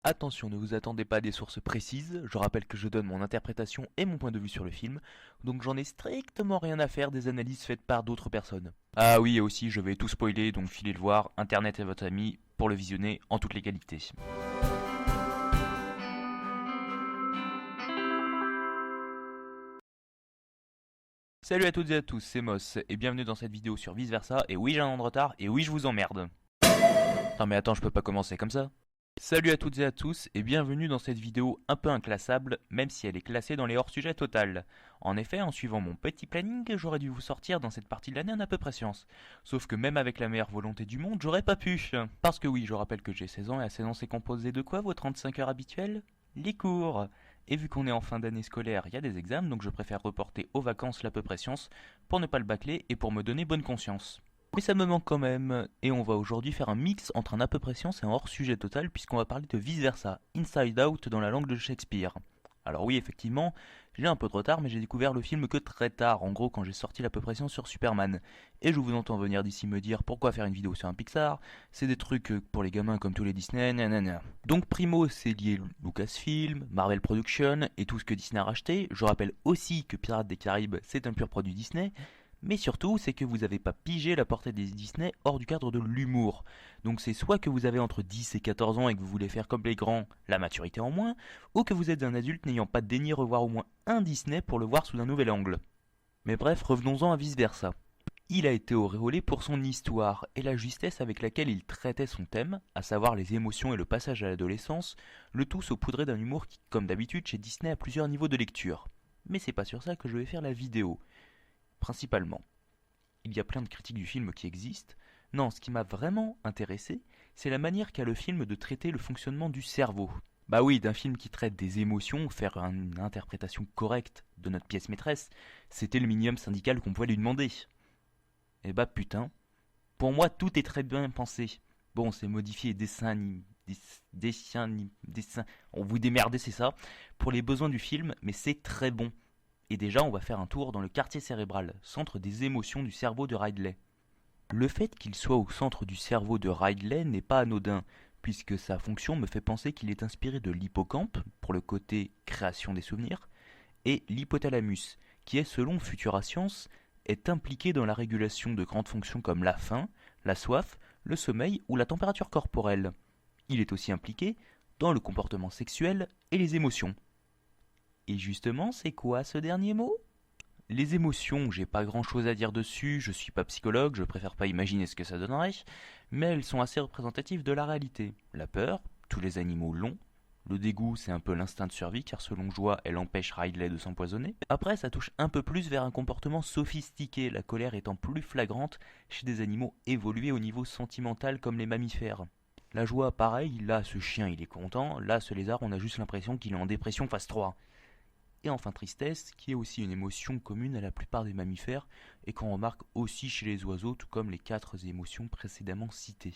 Attention, ne vous attendez pas à des sources précises, je rappelle que je donne mon interprétation et mon point de vue sur le film, donc j'en ai strictement rien à faire des analyses faites par d'autres personnes. Ah oui, et aussi je vais tout spoiler, donc filez le voir, internet est votre ami, pour le visionner en toute légalité. Salut à toutes et à tous, c'est Moss, et bienvenue dans cette vidéo sur Vice Versa, et oui j'ai un an de retard, et oui je vous emmerde. Non mais attends, je peux pas commencer comme ça. Salut à toutes et à tous et bienvenue dans cette vidéo un peu inclassable, même si elle est classée dans les hors-sujets total. En effet, en suivant mon petit planning, j'aurais dû vous sortir dans cette partie de l'année un à peu près science. Sauf que même avec la meilleure volonté du monde, j'aurais pas pu. Parce que oui, je rappelle que j'ai 16 ans et à 16 ans c'est composé de quoi vos 35 heures habituelles? Les cours. Et vu qu'on est en fin d'année scolaire, il y a des examens, donc je préfère reporter aux vacances l'à peu près science pour ne pas le bâcler et pour me donner bonne conscience. Mais ça me manque quand même, et on va aujourd'hui faire un mix entre un à peu près science et un hors-sujet total puisqu'on va parler de Vice Versa, Inside Out dans la langue de Shakespeare. Alors oui, effectivement, j'ai un peu de retard, mais j'ai découvert le film que très tard, en gros quand j'ai sorti l'à peu près science sur Superman. Et je vous entends venir d'ici me dire pourquoi faire une vidéo sur un Pixar, c'est des trucs pour les gamins comme tous les Disney, nanana. Donc primo, c'est lié Lucasfilm, Marvel Productions et tout ce que Disney a racheté. Je rappelle aussi que Pirates des Caraïbes, c'est un pur produit Disney. Mais surtout, c'est que vous n'avez pas pigé la portée des Disney hors du cadre de l'humour. Donc c'est soit que vous avez entre 10 et 14 ans et que vous voulez faire comme les grands, la maturité en moins, ou que vous êtes un adulte n'ayant pas daigné revoir au moins un Disney pour le voir sous un nouvel angle. Mais bref, revenons-en à vice versa. Il a été auréolé pour son histoire et la justesse avec laquelle il traitait son thème, à savoir les émotions et le passage à l'adolescence, le tout saupoudré d'un humour qui, comme d'habitude chez Disney, a plusieurs niveaux de lecture. Mais c'est pas sur ça que je vais faire la vidéo. Principalement. Il y a plein de critiques du film qui existent. Non, ce qui m'a vraiment intéressé, c'est la manière qu'a le film de traiter le fonctionnement du cerveau. Bah oui, d'un film qui traite des émotions, faire une interprétation correcte de notre pièce maîtresse, c'était le minimum syndical qu'on pouvait lui demander. Et bah putain, pour moi tout est très bien pensé. Bon, c'est modifié dessin, on vous démerdez c'est ça, pour les besoins du film, mais c'est très bon. Et déjà, on va faire un tour dans le quartier cérébral, centre des émotions du cerveau de Ridley. Le fait qu'il soit au centre du cerveau de Ridley n'est pas anodin, puisque sa fonction me fait penser qu'il est inspiré de l'hippocampe, pour le côté création des souvenirs, et l'hypothalamus, qui est, selon Futura Science, est impliqué dans la régulation de grandes fonctions comme la faim, la soif, le sommeil ou la température corporelle. Il est aussi impliqué dans le comportement sexuel et les émotions. Et justement, c'est quoi ce dernier mot? Les émotions, j'ai pas grand chose à dire dessus, je suis pas psychologue, je préfère pas imaginer ce que ça donnerait, mais elles sont assez représentatives de la réalité. La peur, tous les animaux l'ont. Le dégoût, c'est un peu l'instinct de survie, car selon Joie, elle empêche Ridley de s'empoisonner. Après, ça touche un peu plus vers un comportement sophistiqué, la colère étant plus flagrante chez des animaux évolués au niveau sentimental comme les mammifères. La joie, pareil, là, ce chien, il est content, là, ce lézard, on a juste l'impression qu'il est en dépression phase 3. Et enfin tristesse, qui est aussi une émotion commune à la plupart des mammifères et qu'on remarque aussi chez les oiseaux, tout comme les 4 émotions précédemment citées.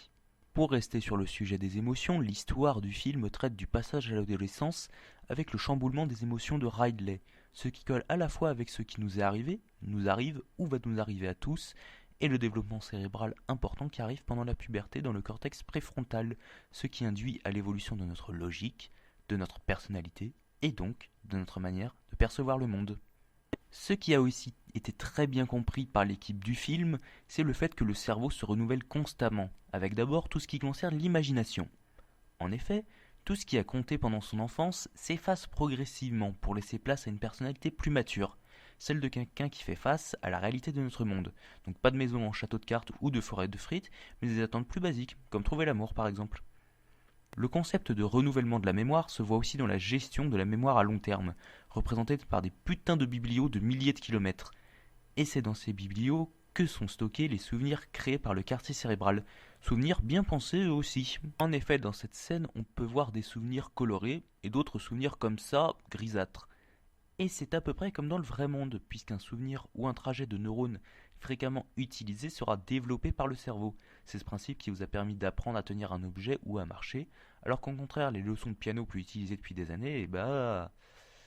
Pour rester sur le sujet des émotions, l'histoire du film traite du passage à l'adolescence avec le chamboulement des émotions de Ridley, ce qui colle à la fois avec ce qui nous est arrivé, nous arrive ou va nous arriver à tous, et le développement cérébral important qui arrive pendant la puberté dans le cortex préfrontal, ce qui induit à l'évolution de notre logique, de notre personnalité et donc de notre manière de percevoir le monde. Ce qui a aussi été très bien compris par l'équipe du film, c'est le fait que le cerveau se renouvelle constamment, avec d'abord tout ce qui concerne l'imagination. En effet, tout ce qui a compté pendant son enfance s'efface progressivement pour laisser place à une personnalité plus mature, celle de quelqu'un qui fait face à la réalité de notre monde. Donc pas de maison en château de cartes ou de forêt de frites, mais des attentes plus basiques, comme trouver l'amour par exemple. Le concept de renouvellement de la mémoire se voit aussi dans la gestion de la mémoire à long terme, représentée par des putains de biblios de milliers de kilomètres. Et c'est dans ces biblios que sont stockés les souvenirs créés par le quartier cérébral. Souvenirs bien pensés eux aussi. En effet, dans cette scène, on peut voir des souvenirs colorés et d'autres souvenirs comme ça, grisâtres. Et c'est à peu près comme dans le vrai monde, puisqu'un souvenir ou un trajet de neurones fréquemment utilisé sera développé par le cerveau. C'est ce principe qui vous a permis d'apprendre à tenir un objet ou à marcher, alors qu'au contraire, les leçons de piano plus utilisées depuis des années,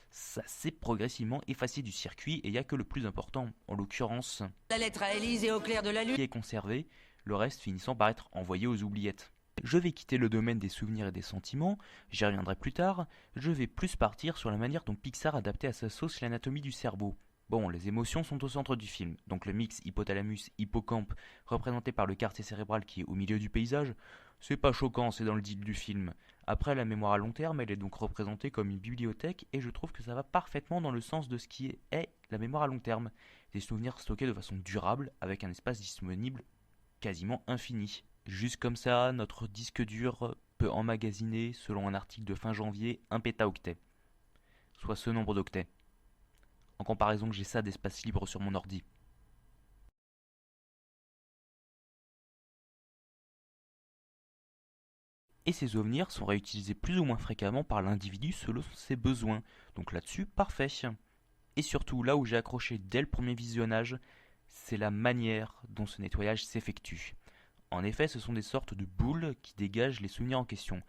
ça s'est progressivement effacé du circuit et il n'y a que le plus important, en l'occurrence, La lettre à Élise et au clair de la lune. qui est conservé, le reste finissant par être envoyé aux oubliettes. je vais quitter le domaine des souvenirs et des sentiments, j'y reviendrai plus tard, je vais plus partir sur la manière dont Pixar adaptait à sa sauce l'anatomie du cerveau. Bon, les émotions sont au centre du film, donc le mix hypothalamus-hippocampe représenté par le quartier cérébral qui est au milieu du paysage, c'est pas choquant, c'est dans le deal du film. Après, la mémoire à long terme, elle est donc représentée comme une bibliothèque et je trouve que ça va parfaitement dans le sens de ce qui est la mémoire à long terme. Des souvenirs stockés de façon durable avec un espace disponible quasiment infini. Juste comme ça, notre disque dur peut emmagasiner, selon un article de fin janvier, un pétaoctet, soit ce nombre d'octets. En comparaison, j'ai ça d'espace libre sur mon ordi. Et ces souvenirs sont réutilisés plus ou moins fréquemment par l'individu selon ses besoins. Donc là-dessus, parfait. Et surtout, là où j'ai accroché dès le premier visionnage, c'est la manière dont ce nettoyage s'effectue. En effet, ce sont des sortes de boules qui dégagent les souvenirs en question,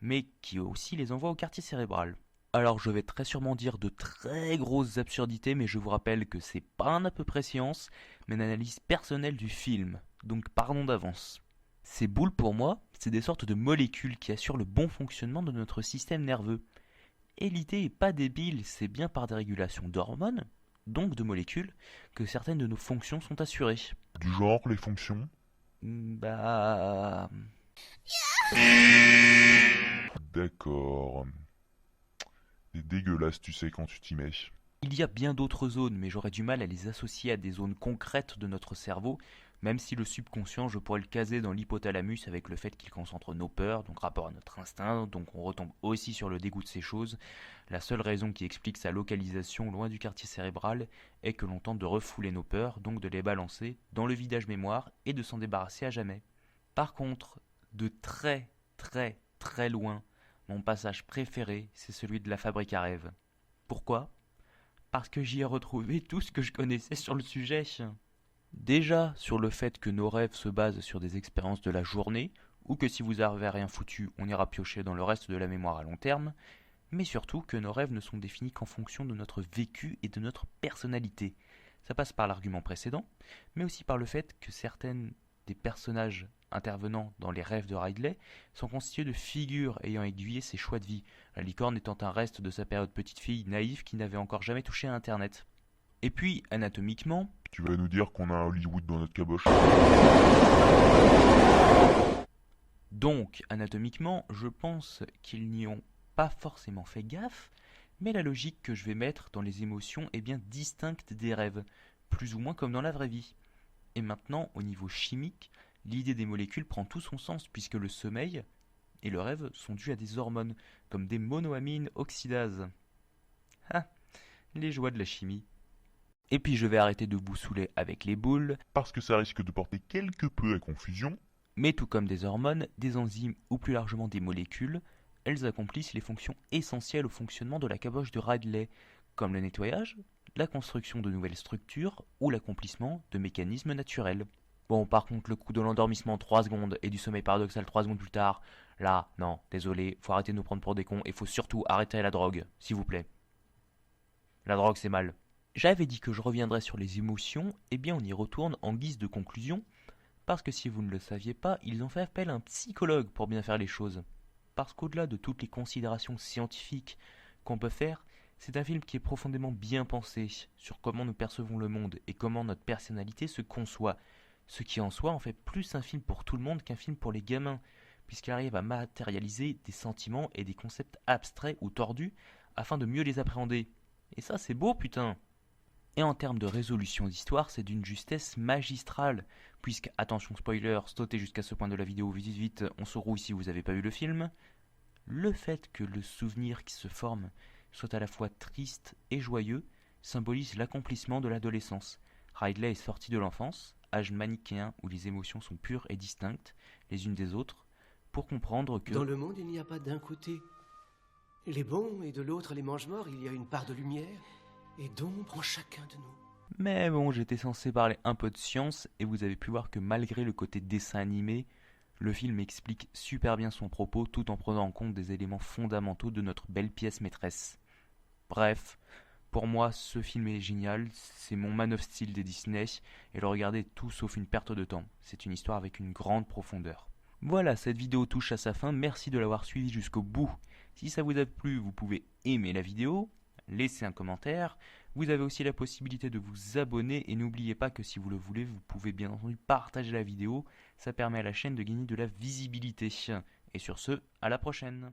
mais qui aussi les envoient au quartier cérébral. Alors je vais très sûrement dire de très grosses absurdités, mais je vous rappelle que c'est pas un à peu près science, mais une analyse personnelle du film, donc pardon d'avance. Ces boules pour moi, c'est des sortes de molécules qui assurent le bon fonctionnement de notre système nerveux. Et l'idée est pas débile, c'est bien par des régulations d'hormones, donc de molécules, que certaines de nos fonctions sont assurées. Du genre, les fonctions? Bah... D'accord. C'est dégueulasse, tu sais, quand tu t'y mets. Il y a bien d'autres zones, mais j'aurais du mal à les associer à des zones concrètes de notre cerveau, même si le subconscient, je pourrais le caser dans l'hypothalamus avec le fait qu'il concentre nos peurs, donc rapport à notre instinct, donc on retombe aussi sur le dégoût de ces choses. La seule raison qui explique sa localisation loin du quartier cérébral est que l'on tente de refouler nos peurs, donc de les balancer dans le vidage mémoire et de s'en débarrasser à jamais. Par contre, de très très très loin, mon passage préféré, c'est celui de la fabrique à rêves. Pourquoi ? Parce que j'y ai retrouvé tout ce que je connaissais sur le sujet. Déjà sur le fait que nos rêves se basent sur des expériences de la journée, ou que si vous avez rien foutu, on ira piocher dans le reste de la mémoire à long terme, mais surtout que nos rêves ne sont définis qu'en fonction de notre vécu et de notre personnalité. Ça passe par l'argument précédent, mais aussi par le fait que certaines des personnages intervenant dans les rêves de Ridley sont constitués de figures ayant aiguillé ses choix de vie, la licorne étant un reste de sa période petite fille naïve qui n'avait encore jamais touché à Internet. Et puis, anatomiquement, Tu vas nous dire qu'on a un Hollywood dans notre caboche? donc anatomiquement, je pense qu'ils n'y ont pas forcément fait gaffe, mais la logique que je vais mettre dans les émotions est bien distincte des rêves, plus ou moins comme dans la vraie vie. Et maintenant, au niveau chimique, l'idée des molécules prend tout son sens puisque le sommeil et le rêve sont dus à des hormones, comme des monoamines oxydases. Ah, les joies de la chimie. Et puis je vais arrêter de vous saouler avec les boules, Parce que ça risque de porter quelque peu à confusion. mais tout comme des hormones, des enzymes ou plus largement des molécules, elles accomplissent les fonctions essentielles au fonctionnement de la caboche de Ridley, comme le nettoyage, la construction de nouvelles structures ou l'accomplissement de mécanismes naturels. Bon, par contre, le coup de l'endormissement 3 secondes et du sommeil paradoxal 3 secondes plus tard, là, non, désolé, faut arrêter de nous prendre pour des cons et faut surtout arrêter la drogue, s'il vous plaît. La drogue, c'est mal. J'avais dit que je reviendrais sur les émotions, eh bien on y retourne en guise de conclusion, parce que si vous ne le saviez pas, ils ont fait appel à un psychologue pour bien faire les choses. Parce qu'au-delà de toutes les considérations scientifiques qu'on peut faire, c'est un film qui est profondément bien pensé sur comment nous percevons le monde et comment notre personnalité se conçoit. Ce qui en soi en fait plus un film pour tout le monde qu'un film pour les gamins, puisqu'il arrive à matérialiser des sentiments et des concepts abstraits ou tordus afin de mieux les appréhender. Et ça c'est beau putain. Et en termes de résolution d'histoire, c'est d'une justesse magistrale, puisque, attention spoiler, sautez jusqu'à ce point de la vidéo, vite vite, on se rouille si vous n'avez pas vu le film, le fait que le souvenir qui se forme soit à la fois triste et joyeux symbolise l'accomplissement de l'adolescence. Ridley est sorti de l'enfance, âge manichéen où les émotions sont pures et distinctes, les unes des autres, pour comprendre que... Dans le monde, il n'y a pas d'un côté les bons et de l'autre les mange-morts, il y a une part de lumière et d'ombre en chacun de nous. Mais bon, j'étais censé parler un peu de science et vous avez pu voir que malgré le côté dessin animé, le film explique super bien son propos tout en prenant en compte des éléments fondamentaux de notre belle pièce maîtresse. Bref, pour moi, ce film est génial, c'est mon Man of Steel des Disney et le regarder est tout sauf une perte de temps. C'est une histoire avec une grande profondeur. Voilà, cette vidéo touche à sa fin, merci de l'avoir suivi jusqu'au bout. Si ça vous a plu, vous pouvez aimer la vidéo, laisser un commentaire. Vous avez aussi la possibilité de vous abonner et n'oubliez pas que si vous le voulez, vous pouvez bien entendu partager la vidéo. Ça permet à la chaîne de gagner de la visibilité. Et sur ce, à la prochaine.